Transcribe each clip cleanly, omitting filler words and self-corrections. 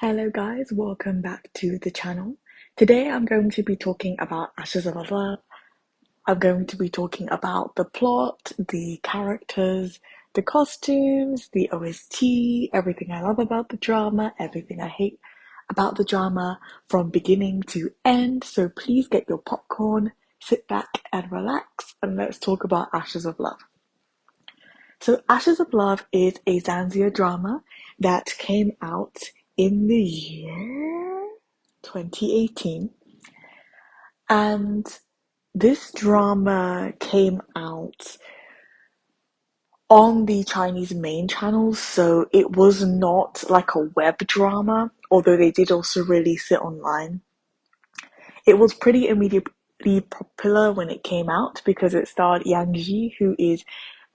Hello guys, welcome back to the channel. Today I'm going to be talking about Ashes of Love. I'm going to be talking about the plot, the characters, the costumes, the OST, everything I love about the drama, everything I hate about the drama from beginning to end. So please get your popcorn, sit back and relax, and let's talk about Ashes of Love. So Ashes of Love is a Zanzibar drama that came out in the year 2018. And this drama came out on the Chinese main channel, so it was not like a web drama, although they did also release it online. It was pretty immediately popular when it came out because it starred Yang Ji, who is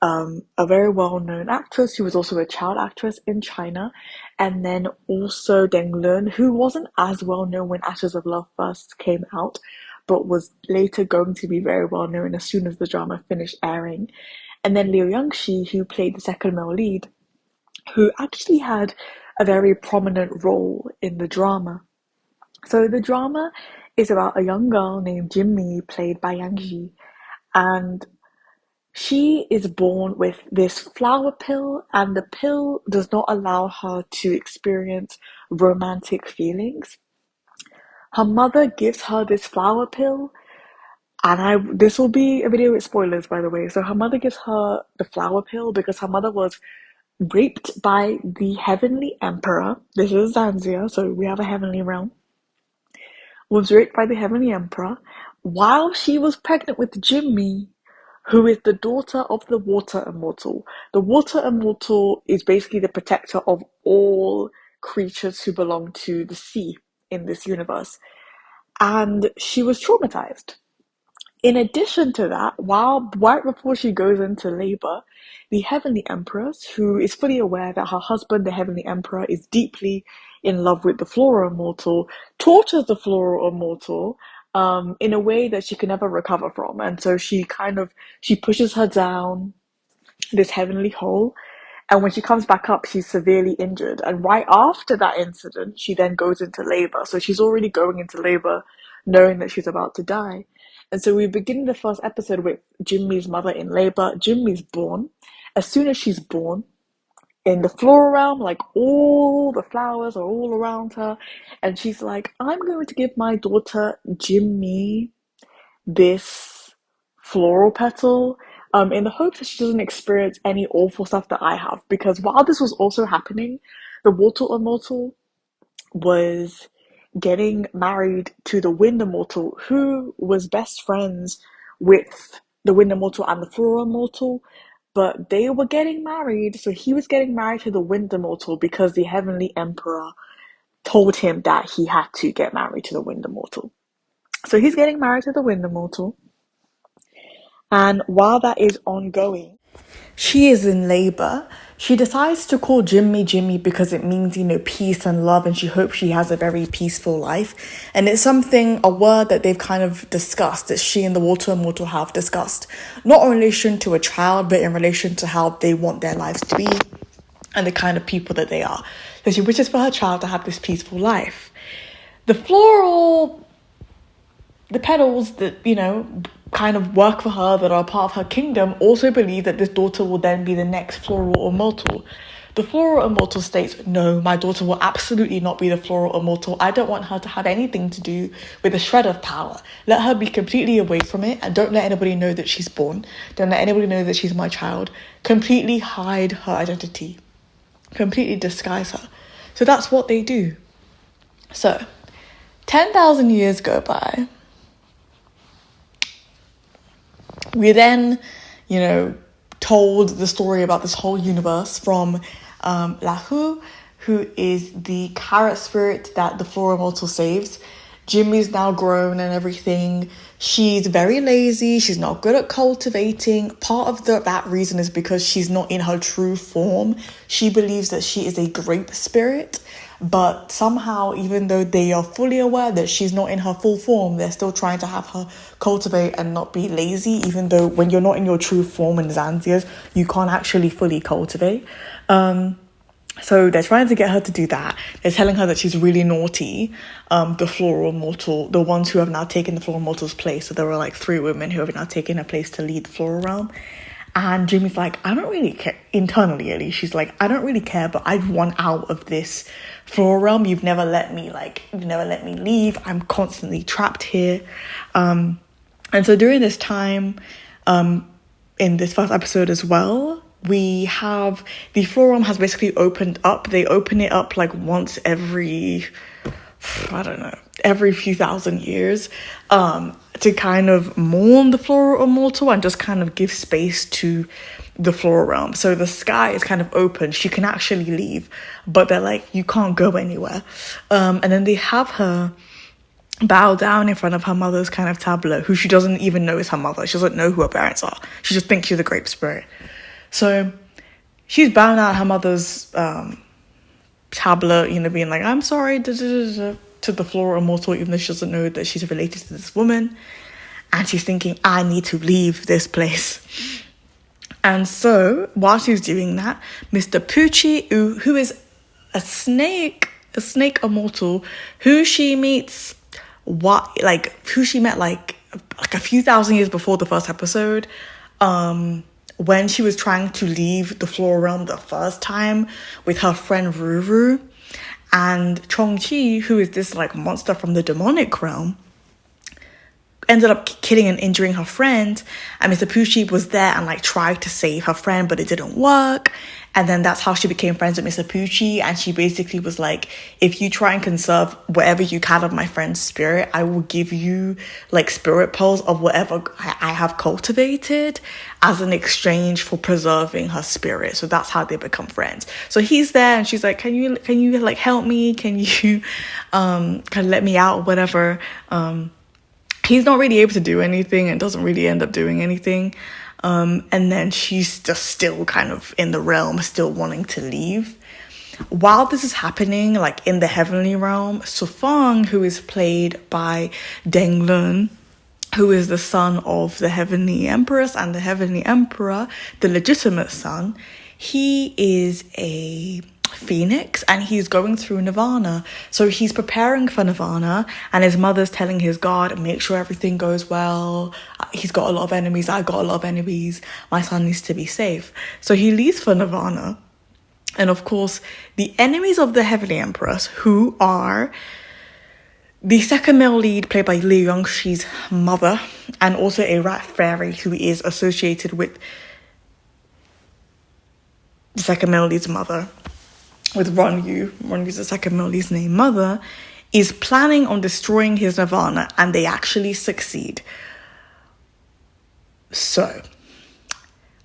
a very well-known actress who was also a child actress in China, and then also Deng Lun, who wasn't as well-known when Ashes of Love first came out, but was later going to be very well-known as soon as the drama finished airing. And then Liu Yangxi, who played the second male lead, who actually had a very prominent role in the drama. So the drama is about a young girl named Jimmy, played by Yang Ji, and she is born with this flower pill, and the pill does not allow her to experience romantic feelings. Her mother gives her this flower pill, and this will be a video with spoilers, by the way. So her mother gives her the flower pill because her mother was raped by the heavenly emperor. This is Zanzibar, so we have a heavenly realm. Was raped by the heavenly emperor while she was pregnant with Jimmy, who is the daughter of the water immortal. The water immortal is basically the protector of all creatures who belong to the sea in this universe. And she was traumatized. In addition to that, right before she goes into labor, the Heavenly Empress, who is fully aware that her husband, the Heavenly Emperor, is deeply in love with the Flora Immortal, tortures the Flora Immortal in a way that she can never recover from. And so she pushes her down this heavenly hole. And when she comes back up, she's severely injured. And right after that incident, she then goes into labor. So she's already going into labor knowing that she's about to die. And so we begin the first episode with Jimmy's mother in labor. Jimmy's born. As soon as she's born, in the floral realm, like all the flowers are all around her. And she's like, I'm going to give my daughter Jimmy this floral petal in the hopes that she doesn't experience any awful stuff that I have. Because while this was also happening, the water immortal was getting married to the wind immortal, who was best friends with the wind immortal and the floral immortal. But they were getting married, so he was getting married to the wind immortal because the heavenly emperor told him that he had to get married to the wind immortal. So he's getting married to the wind immortal. And while that is ongoing, she is in labor. She decides to call Jimmy Jimmy because it means, peace and love, and she hopes she has a very peaceful life. And it's a word that they've kind of discussed, that she and the Water Immortal have discussed, not in relation to a child, but in relation to how they want their lives to be and the kind of people that they are. So she wishes for her child to have this peaceful life. The petals that, kind of work for her, that are part of her kingdom, also believe that this daughter will then be the next floral immortal. The floral immortal states, no, my daughter will absolutely not be the floral immortal. I don't want her to have anything to do with a shred of power. Let her be completely away from it, and don't let anybody know that she's born. Don't let anybody know that she's my child. Completely hide her identity. Completely disguise her. So that's what they do. So, 10,000 years go by. We then, told the story about this whole universe from Lahu, who is the carrot spirit that the Flora Immortal saves. Jimmy's now grown and everything. She's very lazy. She's not good at cultivating. Part of that reason is because she's not in her true form. She believes that she is a grape spirit. But somehow, even though they are fully aware that she's not in her full form, they're still trying to have her cultivate and not be lazy, even though when you're not in your true form in Zanzibar, you can't actually fully cultivate. So they're trying to get her to do that. They're telling her that she's really naughty. The floral mortal, the ones who have now taken the floral mortal's place. So there were like 3 women who have now taken her place to lead the floral realm. And Jimmy's like, I don't really care. Internally, at least, she's like, I don't really care, but I want out of this floral realm. You've never let me leave. I'm constantly trapped here. And so during this time, in this first episode as well, we have the floor realm has basically opened up. They open it up like once every, I don't know, every few thousand years, to kind of mourn the floral immortal and just kind of give space to the floral realm. So the sky is kind of open. She can actually leave, but they're like, you can't go anywhere. And then they have her bow down in front of her mother's kind of tablet, who she doesn't even know is her mother. She doesn't know who her parents are. She just thinks she's a grape spirit. So she's bowing down her mother's tablet, you know, being like, I'm sorry, to the floral immortal, even though she doesn't know that she's related to this woman. And she's thinking, I need to leave this place. And so while she's doing that, Mr. Poochie, who is a snake immortal, who she meets who she met like a few thousand years before the first episode, when she was trying to leave the floral realm the first time with her friend Ruru, and Chong-Chi, who is this like monster from the demonic realm, ended up killing and injuring her friend. And Mr. Poochie was there and like tried to save her friend, but it didn't work. And then that's how she became friends with Mr. Poochie. And she basically was like, if you try and conserve whatever you can of my friend's spirit, I will give you like spirit pearls of whatever I have cultivated as an exchange for preserving her spirit. So that's how they become friends. So he's there and she's like, can you like help me? Can you kind of let me out or whatever? He's not really able to do anything and doesn't really end up doing anything. And then she's just still kind of in the realm, still wanting to leave. While this is happening, like in the heavenly realm, Sufang, who is played by Deng Lun, who is the son of the heavenly empress and the heavenly emperor, the legitimate son, he is a phoenix and he's going through nirvana. So he's preparing for nirvana, and his mother's telling his guard, make sure everything goes well. He's got a lot of enemies. I got a lot of enemies. My son needs to be safe. So he leaves for nirvana. And of course, the enemies of the heavenly empress, who are the second male lead played by Lee Young-shi's mother, and also a rat fairy who is associated with the second male lead's mother, with Ron-Yu's the second male lead's name, mother, is planning on destroying his nirvana, and they actually succeed. So,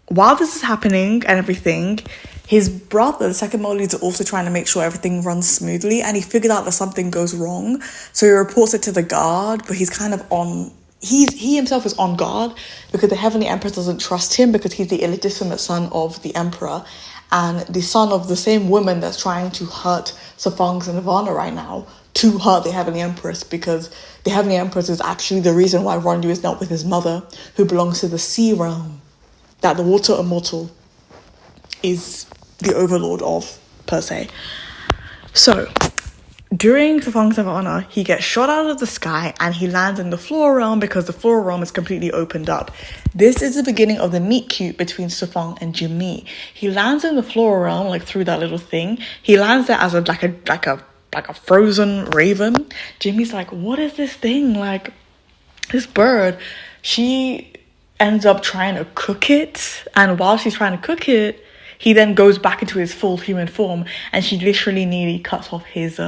while this is happening and everything, his brother, the second male lead, is also trying to make sure everything runs smoothly, and he figured out that something goes wrong, so he reports it to the guard, but he's kind of he himself is on guard because the heavenly empress doesn't trust him because he's the illegitimate son of the emperor and the son of the same woman that's trying to hurt Safang's nirvana right now, to hurt the heavenly empress, because the heavenly empress is actually the reason why Ronyu is not with his mother, who belongs to the sea realm that the water immortal is the overlord of, per se. So during Safang's nirvana, he gets shot out of the sky and he lands in the floor realm because the floor realm is completely opened up. This is the beginning of the meet cute between Safang and Jimmy. He lands in the floor realm, like through that little thing. He lands there as like a frozen raven. Jimmy's like, what is this thing? Like, this bird. She ends up trying to cook it, and while she's trying to cook it, he then goes back into his full human form, and she literally nearly cuts off his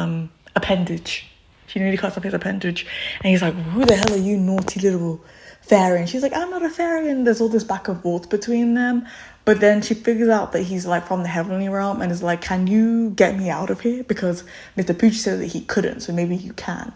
appendage. She nearly cuts off his appendage, and he's like, who the hell are you, naughty little fairy? And she's like, I'm not a fairy, and there's all this back and forth between them. But then she figures out that he's like from the heavenly realm and is like, can you get me out of here? Because Mr. Poochie said that he couldn't, so maybe you can.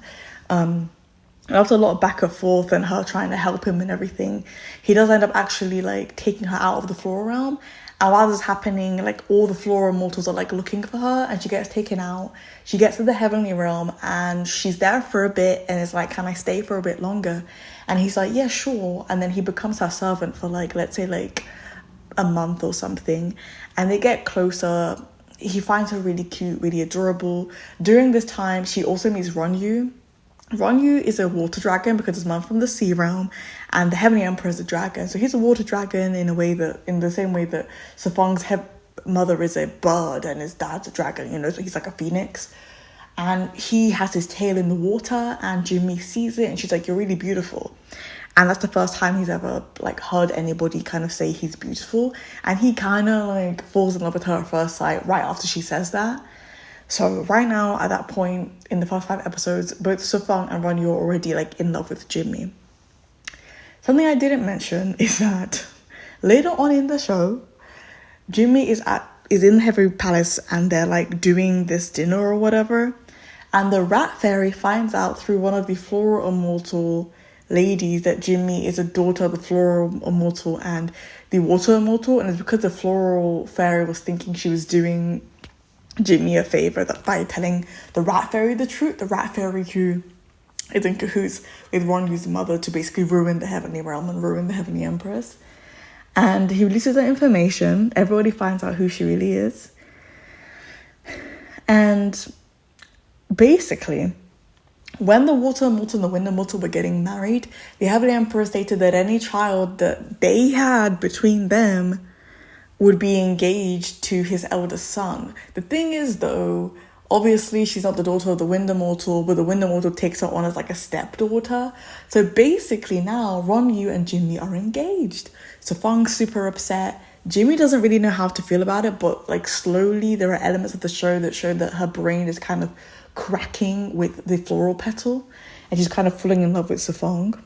After a lot of back and forth and her trying to help him and everything, he does end up actually like taking her out of the floor realm. And while this is happening, like all the floor immortals are like looking for her, and she gets taken out. She gets to the heavenly realm and she's there for a bit and is like, can I stay for a bit longer? And he's like, yeah, sure. And then he becomes her servant for like, let's say like a month or something. And they get closer he finds her really cute, really adorable. During this time, she also meets Ronyu. Ronyu is a water dragon because his mom from the sea realm, and the Heavenly Emperor is a dragon. So he's a water dragon in the same way that Safang's mother is a bird and his dad's a dragon, so he's like a phoenix. And he has his tail in the water, and Jimmy sees it and she's like, "You're really beautiful." And that's the first time he's ever like heard anybody kind of say he's beautiful. And he kind of like falls in love with her at first sight right after she says that. So right now, at that point, in the first 5 episodes, both Sufang and Ronyu are already like in love with Jimmy. Something I didn't mention is that later on in the show, Jimmy is in the Heavenly Palace and they're like doing this dinner or whatever. And the rat fairy finds out through one of the Flora Immortal ladies that Jimmy is a daughter of the Flora Immortal and the Water Immortal. And it's because the Floral Fairy was thinking she was doing Jimmy a favor that by telling the rat fairy the truth, the rat fairy who is in cahoots with Ronyu's mother to basically ruin the Heavenly Realm and ruin the Heavenly Empress. And he releases that information. Everybody finds out who she really is. And basically, when the Water Immortal and the Wind Immortal were getting married, the Heavenly Emperor stated that any child that they had between them would be engaged to his eldest son. The thing is, though, obviously she's not the daughter of the Wind Immortal, but the Wind Immortal takes her on as like a stepdaughter. So basically now, Ronyu and Jimmy are engaged. So Fang's super upset. Jimmy doesn't really know how to feel about it, but like slowly there are elements of the show that show that her brain is kind of cracking with the floral petal, and she's kind of falling in love with Safang.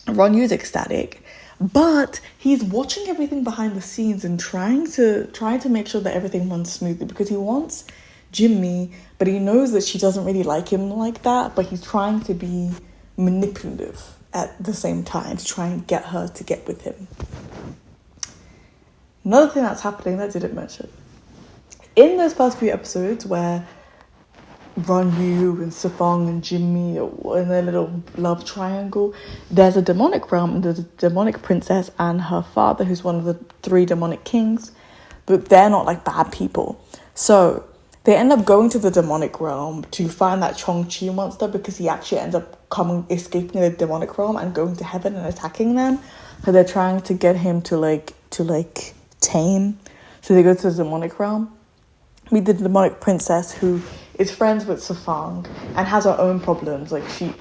Ronyu is ecstatic, but he's watching everything behind the scenes and trying to make sure that everything runs smoothly because he wants Jimmy, but he knows that she doesn't really like him like that, but he's trying to be manipulative at the same time to try and get her to get with him. Another thing that's happening that I didn't mention. In those first few episodes where Ronyu and Safang and Jimmy are in their little love triangle, there's a demonic realm and there's a demonic princess and her father who's one of the 3 demonic kings, but they're not like bad people. So they end up going to the demonic realm to find that Chong-Chi monster because he actually ends up escaping the demonic realm and going to heaven and attacking them. So they're trying to get him to tame. So they go to the demonic realm. Meet the demonic princess who is friends with Safang and has her own problems. Like she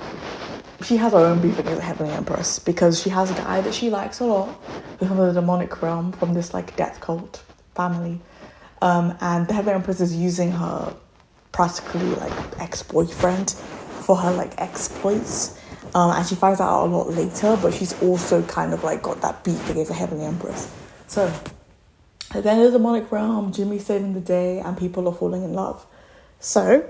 has her own beef against the Heavenly Empress because she has a guy that she likes a lot who's from the demonic realm from this like death cult family. And the Heavenly Empress is using her practically like ex-boyfriend for her like exploits. And she finds out a lot later, but she's also kind of like got that beef against the Heavenly Empress. So at the end of the demonic realm, Jimmy's saving the day and people are falling in love. So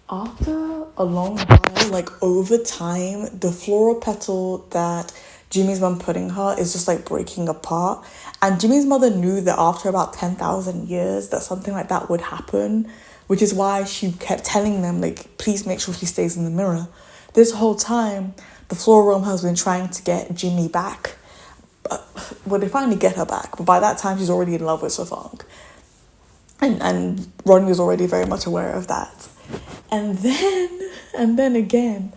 after a long while, like over time, the floral petal that Jimmy's mom put in her is just like breaking apart. And Jimmy's mother knew that after about 10,000 years that something like that would happen, which is why she kept telling them, like, please make sure she stays in the mirror. This whole time, the floral realm has been trying to get Jimmy back. Well, they finally get her back, but by that time she's already in love with Safang. And Ronnie was already very much aware of that. And then again,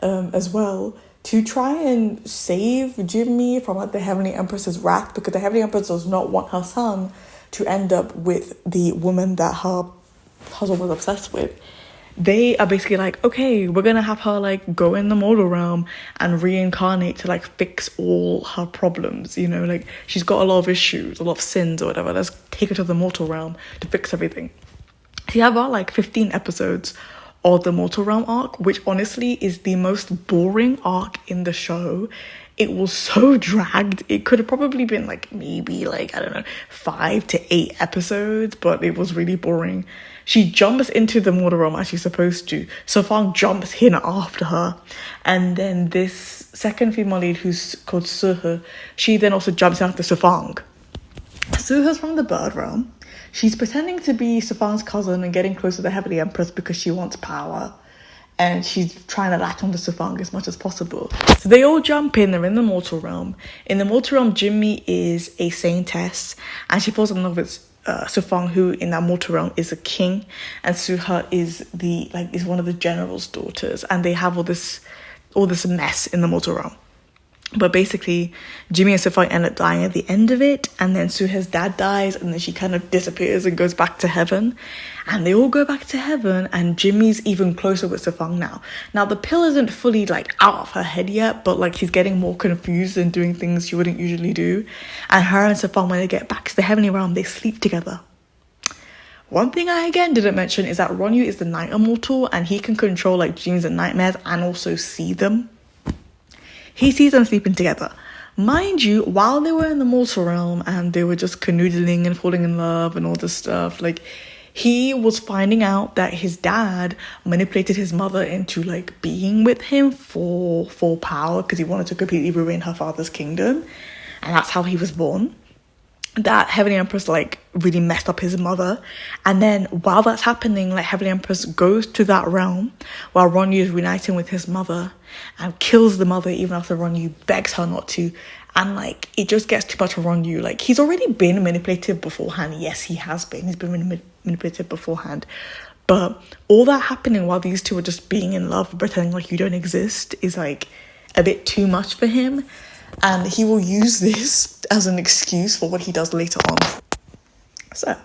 as well, to try and save Jimmy from the Heavenly Empress's wrath, because the Heavenly Empress does not want her son to end up with the woman that her husband was obsessed with. They are basically like, okay, we're gonna have her like go in the mortal realm and reincarnate to like fix all her problems, you know, like she's got a lot of issues, a lot of sins or whatever. Let's take her to the mortal realm to fix everything. So you have about like 15 episodes of the mortal realm arc, which honestly is the most boring arc in the show. It was so dragged. It could have probably been like maybe like, I don't know, 5 to 8 episodes, but it was really boring. She jumps into the mortal realm as she's supposed to. So Fang jumps in after her. And then this second female lead, who's called Suhe, she then also jumps after Safang. Suhe's from the bird realm. She's pretending to be Safang's cousin and getting close to the Heavenly Empress because she wants power. And she's trying to latch onto Safang as much as possible. So they all jump in. They're in the mortal realm. In the mortal realm, Jimmy is a saintess. And she falls in love with Sufang, who in that mortal realm is a king, and Suha is is one of the general's daughters, and they have all this mess in the mortal realm. But basically, Jimmy and Sufang end up dying at the end of it, and then Suha's dad dies, and then she kind of disappears and goes back to heaven. And they all go back to heaven, and Jimmy's even closer with Sufang now. Now, the pill isn't fully, out of her head yet, but, she's getting more confused and doing things she wouldn't usually do. And her and Sufang, when they get back to the heavenly realm, they sleep together. One thing I, again, didn't mention is that Ronyu is the night immortal, and he can control, dreams and nightmares and also see them. He sees them sleeping together. Mind you, while they were in the mortal realm and they were just canoodling and falling in love and all this stuff, he was finding out that his dad manipulated his mother into, being with him for power because he wanted to completely ruin her father's kingdom. And that's how he was born. That Heavenly Empress, really messed up his mother. And then while that's happening, Heavenly Empress goes to that realm while Ronyu is reuniting with his mother and kills the mother even after Ronyu begs her not to. And, it just gets too much for Ronyu. He's already been manipulated beforehand. Yes, he has been. He's been manipulated beforehand. But all that happening while these two are just being in love, pretending you don't exist, is, a bit too much for him. And he will use this as an excuse for what he does later on. So,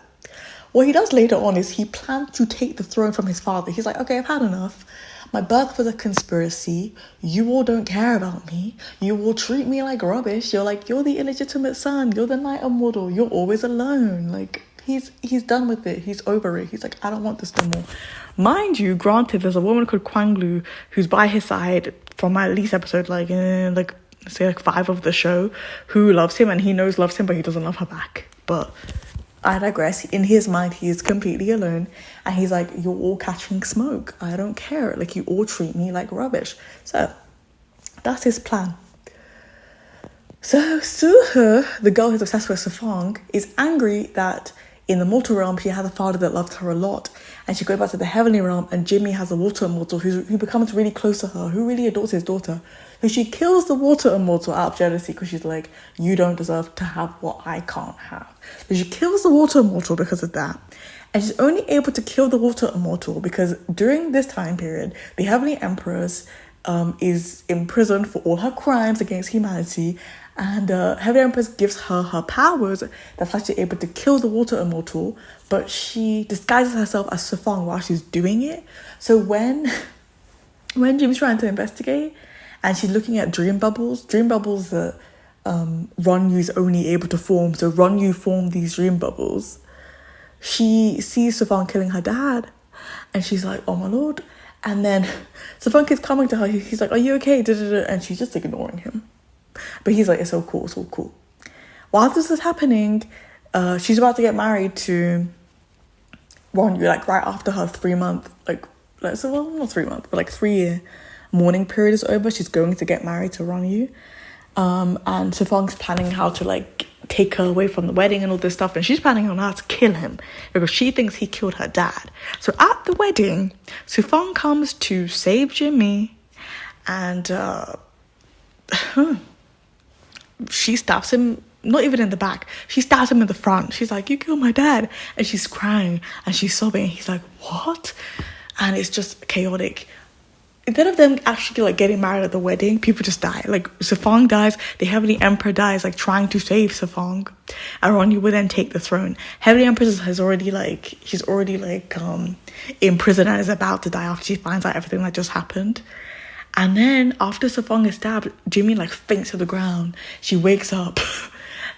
what he does later on is he plans to take the throne from his father. He's like, okay, I've had enough. My birth was a conspiracy. You all don't care about me. You all treat me like rubbish. You're the illegitimate son. You're the night immortal. You're always alone. He's done with it. He's over it. He's I don't want this no more. Mind you, granted, there's a woman called Kwang Lu who's by his side from at least episode, say 5 of the show, who loves him, and he knows loves him, but he doesn't love her back. But I digress. In his mind, he is completely alone, and he's you're all catching smoke. I don't care. You all treat me like rubbish. So that's his plan. So Suhe, the girl who's obsessed with Sufang, is angry that in the mortal realm she had a father that loved her a lot, and she goes back to the heavenly realm, and Jimmy has a water immortal who becomes really close to her, who really adores his daughter. So she kills the water immortal out of jealousy because she's you don't deserve to have what I can't have. So she kills the water immortal because of that. And she's only able to kill the water immortal because during this time period, the Heavenly Empress is imprisoned for all her crimes against humanity. And Heavenly Empress gives her powers that's actually able to kill the water immortal, but she disguises herself as Sufang while she's doing it. So when Jim's trying to investigate, and she's looking at dream bubbles that Ronyu's only able to form. So Ronyu formed these dream bubbles. She sees Sufang killing her dad, and she's like, oh my lord. And then Sufang is coming to her. He's like, are you okay? And she's just ignoring him. But he's like, it's all cool, it's all cool. While this is happening, she's about to get married to Ronyu, right after her 3-month, not 3 months, but 3-year mourning period is over. She's going to get married to Ronyu. And Sufang's planning how to take her away from the wedding and all this stuff, and she's planning on how to kill him because she thinks he killed her dad. So at the wedding, Sufang comes to save Jimmy, and she stabs him, not even in the back, she stabs him in the front. She's like, you killed my dad, and she's crying and she's sobbing, and he's like, what? And it's just chaotic. Instead of them actually getting married at the wedding, people just die. Sufang dies, the Heavenly Emperor dies, trying to save Sufang, and Ronyu will then take the throne. Heavenly Empress has already she's already in prison and is about to die after she finds out everything that just happened. And then after Sufang is stabbed, Jimmy faints to the ground. She wakes up.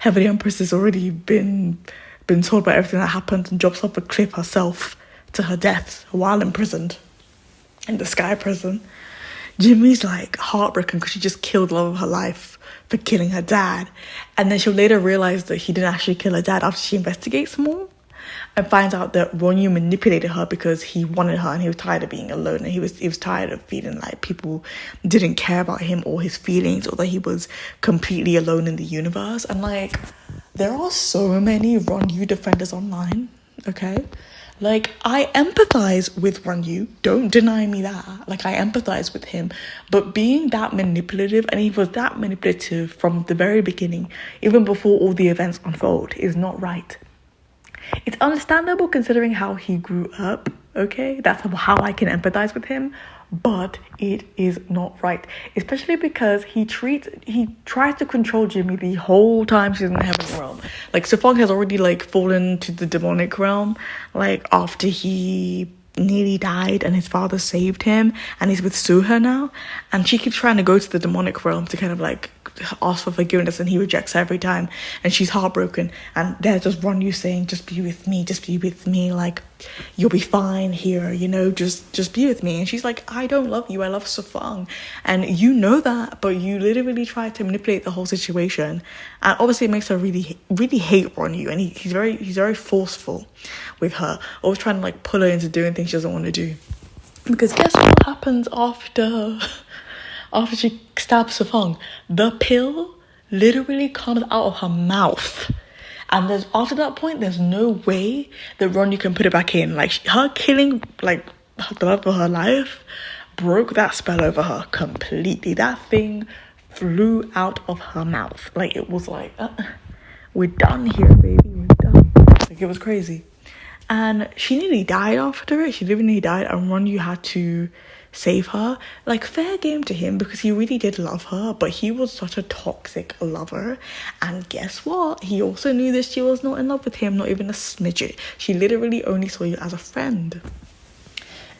Heavenly Empress has already been told about everything that happened and drops off a cliff herself to her death while imprisoned in the sky prison. Jimmy's heartbroken because she just killed the love of her life for killing her dad, and then she'll later realize that he didn't actually kill her dad after she investigates more and finds out that Ronyu manipulated her because he wanted her and he was tired of being alone, and he was tired of feeling people didn't care about him or his feelings, or that he was completely alone in the universe. And there are so many Ronyu defenders online, okay? I empathize with Ronyu, don't deny me that. I empathize with him. But being that manipulative, and he was that manipulative from the very beginning, even before all the events unfold, is not right. It's understandable considering how he grew up, okay? That's how I can empathize with him. But it is not right. Especially because he tries to control Jimmy the whole time she's in the heavenly realm. Like, Safong has already, like, fallen to the demonic realm, like, after he nearly died and his father saved him, and he's with Suha now, and she keeps trying to go to the demonic realm to kind of like ask for forgiveness, and he rejects her every time, and she's heartbroken, and there's just Ronyu saying, just be with me, like, you'll be fine here, you know, just be with me. And she's like, I don't love you, I love Safang, and you know that, but you literally try to manipulate the whole situation, and obviously it makes her really hate Ronyu, and he's very forceful with her, always trying to like pull her into doing things she doesn't want to do. Because guess what happens after she stabs Safang? The pill literally comes out of her mouth. And after that point, there's no way that Ronyu can put it back in. Like, her killing, like, the love of her life broke that spell over her completely. That thing flew out of her mouth. Like, it was like, we're done here, baby, we're done. Like, it was crazy. And she nearly died after it. She literally died, and Ronyu had to save her. Like, fair game to him, because he really did love her, but he was such a toxic lover. And guess what? He also knew that she was not in love with him, not even a smidget. She literally only saw you as a friend.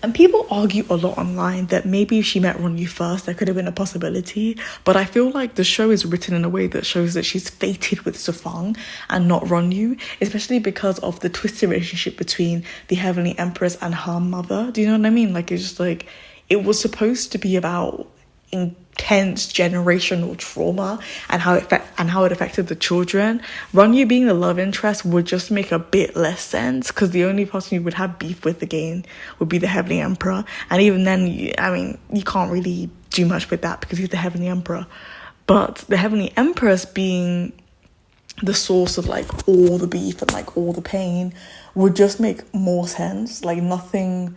And people argue a lot online that maybe if she met Ronyu first, there could have been a possibility. But I feel like the show is written in a way that shows that she's fated with Safang and not Ronyu, especially because of the twisted relationship between the Heavenly Empress and her mother. Do you know what I mean? Like, it's just like, it was supposed to be about intense generational trauma and how it affected the children. Ronyu being the love interest would just make a bit less sense, because the only person you would have beef with again would be the Heavenly Emperor, and even then, you can't really do much with that because he's the Heavenly Emperor. But the Heavenly Empress being the source of like all the beef and like all the pain would just make more sense. Like, nothing,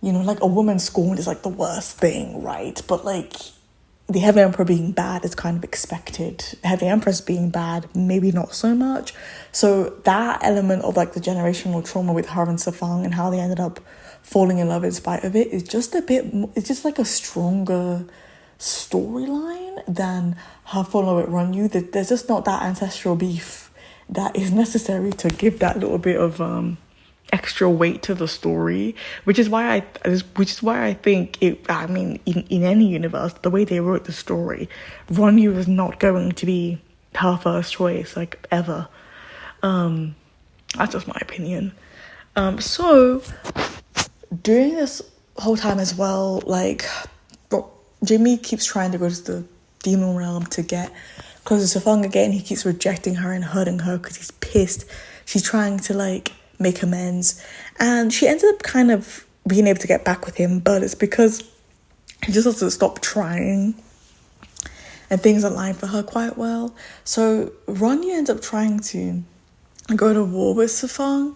you know, like, a woman scorned is like the worst thing, right? But like, the Heavenly Emperor being bad is kind of expected. The Heavenly Empress being bad, maybe not so much. So that element of like the generational trauma with her and Safang and how they ended up falling in love in spite of it is just a bit, it's just like a stronger storyline than her falling with Ronyu. There's just not that ancestral beef that is necessary to give that little bit of extra weight to the story, which is why I think it, in any universe, the way they wrote the story, Ronyu is not going to be her first choice, like, ever. That's just my opinion. So during this whole time as well, like, Jimmy keeps trying to go to the demon realm to get close to Safang again. He keeps rejecting her and hurting her because he's pissed. She's trying to like make amends, and she ends up kind of being able to get back with him, but it's because he just has to stop trying and things align for her quite well. So Ronyu ends up trying to go to war with Safang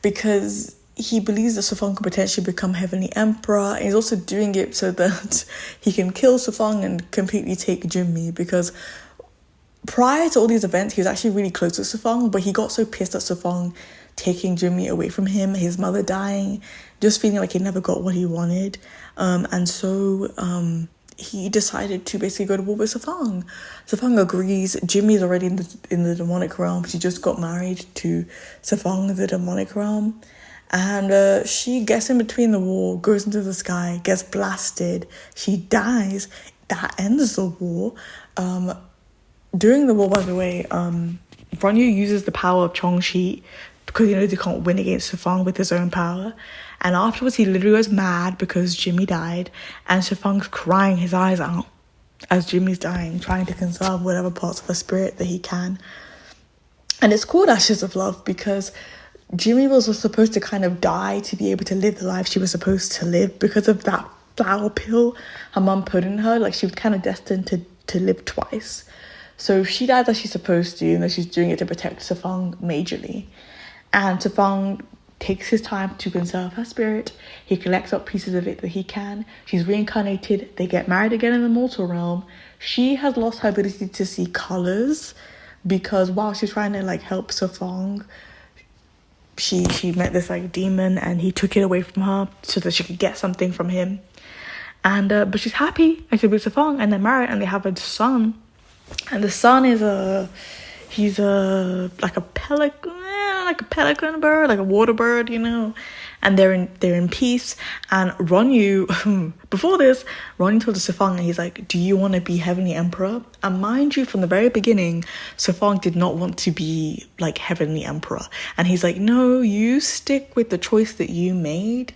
because he believes that Safang could potentially become Heavenly Emperor, and he's also doing it so that he can kill Safang and completely take Jimmy, because prior to all these events, he was actually really close to Safang, but he got so pissed at Safang taking Jimmy away from him, his mother dying, just feeling like he never got what he wanted. And so he decided to basically go to war with Safang. Safang agrees. Jimmy's already in the demonic realm. She just got married to Safang in the demonic realm. And she gets in between the war, goes into the sky, gets blasted. She dies. That ends the war. During the war, by the way, Ronyu uses the power of Chongshi because he knows he can't win against Safang with his own power. And afterwards, he literally goes mad because Jimmy died, and Safang's crying his eyes out as Jimmy's dying, trying to conserve whatever parts of her spirit that he can. And it's called Ashes of Love because Jimmy was supposed to kind of die to be able to live the life she was supposed to live because of that flower pill her mum put in her. Like, she was kind of destined to live twice. So she died as she's supposed to, and then she's doing it to protect Safang majorly. And Safang takes his time to conserve her spirit. He collects up pieces of it that he can. She's reincarnated. They get married again in the mortal realm. She has lost her ability to see colours because while she's trying to like help Safang, she met this like demon, and he took it away from her so that she could get something from him. And but she's happy, and she's with Safong, and they're married, and they have a son. And the son is he's like a pelican bird, like a water bird, you know. And they're in peace. And Ronyu, before this, Ronyu told Safong, and he's like, "Do you want to be Heavenly Emperor?" And mind you, from the very beginning, Safong did not want to be like Heavenly Emperor. And he's like, "No, you stick with the choice that you made,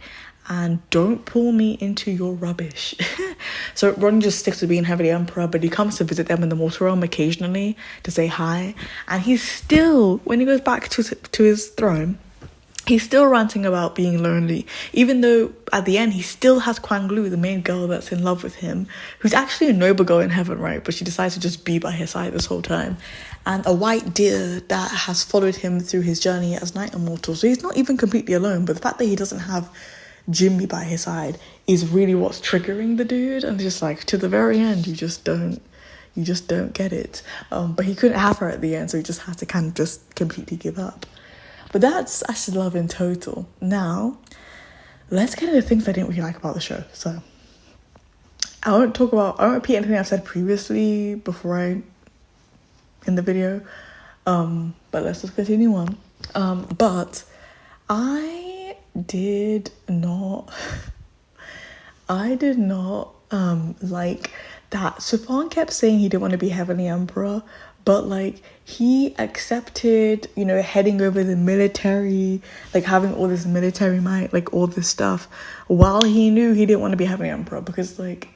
and don't pull me into your rubbish." So Ron just sticks to being Heavenly Emperor, but he comes to visit them in the mortal realm occasionally to say hi. And he's still, when he goes back to his throne, he's still ranting about being lonely, even though at the end he still has Kwang Lu, the main girl that's in love with him, who's actually a noble girl in heaven, right? But she decides to just be by his side this whole time. And a white deer that has followed him through his journey as Night Immortal. So he's not even completely alone, but the fact that he doesn't have Jimmy by his side is really what's triggering the dude. And just like, to the very end, you just don't get it. But he couldn't have her at the end, so he just had to kind of just completely give up. But that's actually love in total. Now, let's get into things I didn't really like about the show. So I won't repeat anything I've said previously in the video. But let's just continue on. But I did not like that Safon kept saying he didn't want to be Heavenly Emperor, but like he accepted, you know, heading over the military, like having all this military might, like all this stuff, while he knew he didn't want to be Heavenly Emperor. Because like,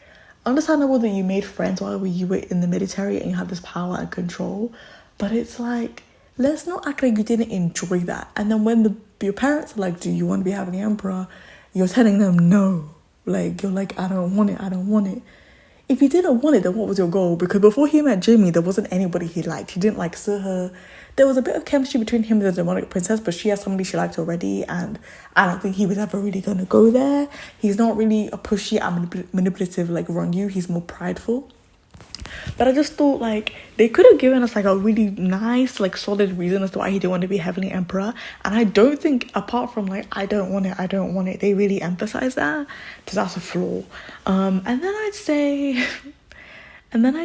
understandable that you made friends while you were in the military and you had this power and control, but it's like, let's not act like you didn't enjoy that. And then when your parents are like, "Do you want to be Heavenly Emperor?" You're telling them no. Like, you're like, I don't want it. If you didn't want it, then what was your goal? Because before he met Jimmy, there wasn't anybody he liked. He didn't like Suha. There was a bit of chemistry between him and the demonic princess, but she has somebody she liked already, and I don't think he was ever really going to go there. He's not really a pushy and manipulative like Ronyu. He's more prideful. But I just thought, like, they could have given us, like, a really nice, like, solid reason as to why he didn't want to be Heavenly Emperor. And I don't think, apart from, like, I don't want it, they really emphasize that. Because that's a flaw. And then I'd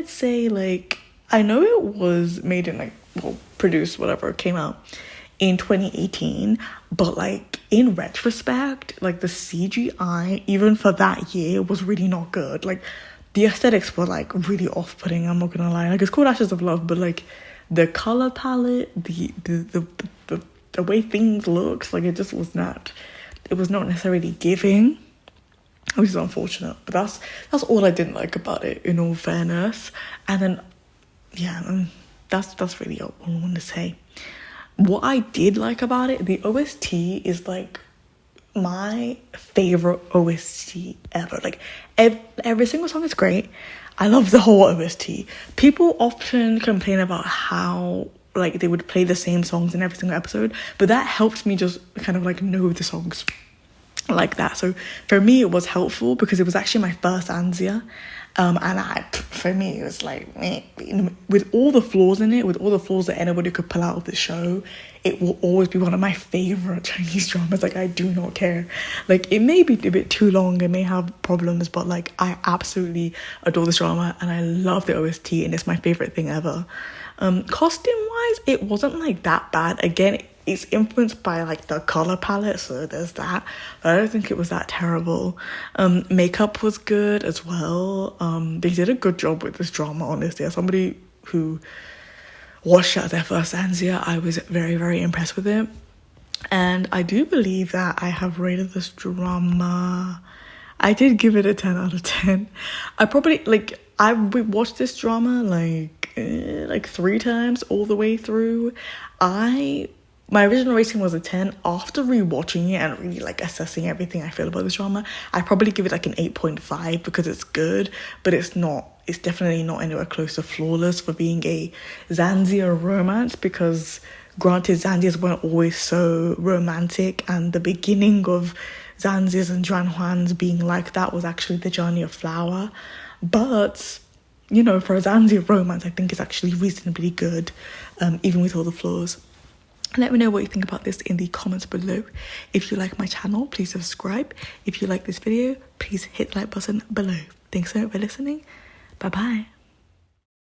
say, like, I know it was made in, like, well, produced, whatever, came out in 2018. But, like, in retrospect, like, the CGI, even for that year, was really not good. Like, the aesthetics were like really off-putting, I'm not gonna lie. Like, it's called Ashes of Love, but like the color palette, the way things looked, like it was not necessarily giving, which is unfortunate. But that's all I didn't like about it, in all fairness. And then that's really all I want to say. What I did like about it, the OST is like my favorite OST ever. Like every single song is great. I love the whole OST. People often complain about how like they would play the same songs in every single episode, but that helped me just kind of like know the songs like that. So for me it was helpful because it was actually my first Anzia. For me, it was like, with all the flaws in it, with all the flaws that anybody could pull out of the show, it will always be one of my favorite Chinese dramas. Like, I do not care. Like, it may be a bit too long, it may have problems, but like, I absolutely adore this drama, and I love the OST, and it's my favorite thing ever. Costume-wise, it wasn't like that bad. Again, it's influenced by like the color palette, so there's that, but I don't think it was that terrible. Makeup was good as well. They did a good job with this drama, honestly. As somebody who watched it at their first Anzia, I was very, very impressed with it. And I do believe that I have rated this drama, I did give it a 10 out of 10. I watched this drama like 3 times all the way through. My original rating was a 10. After rewatching it and really like assessing everything I feel about this drama, I probably give it like an 8.5 because it's good, but it's definitely not anywhere close to flawless for being a Zanzia romance, because granted, Zanzias weren't always so romantic, and the beginning of Zanzias and Juanhuans being like that was actually the journey of Flower. But, you know, for a Zanzia romance, I think it's actually reasonably good, even with all the flaws. Let me know what you think about this in the comments below. If you like my channel, please subscribe. If you like this video, please hit the like button below. Thanks so much for listening. Bye bye.